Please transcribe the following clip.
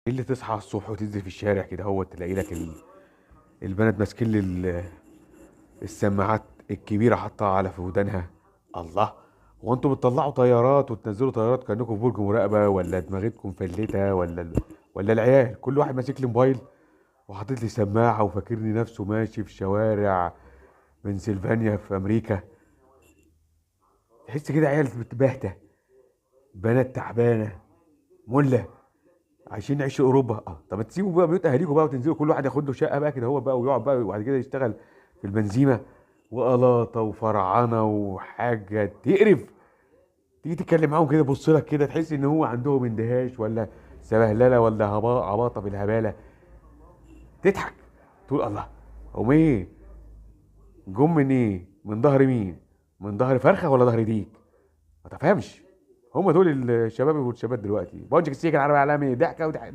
ايه اللي تصحى الصبح وتنزل في الشارع كده هو تلاقي لك البنات ماسكين لي السماعات الكبيره حاطها على في ودانها. الله. هو انتوا بتطلعوا طيارات وتنزلوا طيارات كانكم في برج مراقبه، ولا دماغتكم فلتة، ولا العيال كل واحد ماسك لي موبايل وحاطط لي سماعه وفاكرني نفسه ماشي في شوارع بنسلفانيا في امريكا. تحس كده عيال باهته، بنات تعبانه، مله، عايشين عيش اوروبا. طب ما تسيبوا بقى بيوت اهاليكم بقى وتنزلوا كل واحد ياخد له شقه بقى كده هو بقى ويقعد بقى وبعد كده يشتغل في البنزيمه وقلاطه وفرعنه وحاجه تقرف. تيجي تتكلم معاهم كده بص لك كده تحس ان هو عندهم اندهاش ولا سبهلله ولا عباطه في الهباله. تضحك تقول الله. هم ايه؟ جم من ايه؟ من ظهر مين؟ من ظهر فرخه ولا ظهر ديك؟ ما تفهمش. هم دول الشباب والشباب دلوقتي بونجك السيكل العربي العالمي ضحكه وضحكه.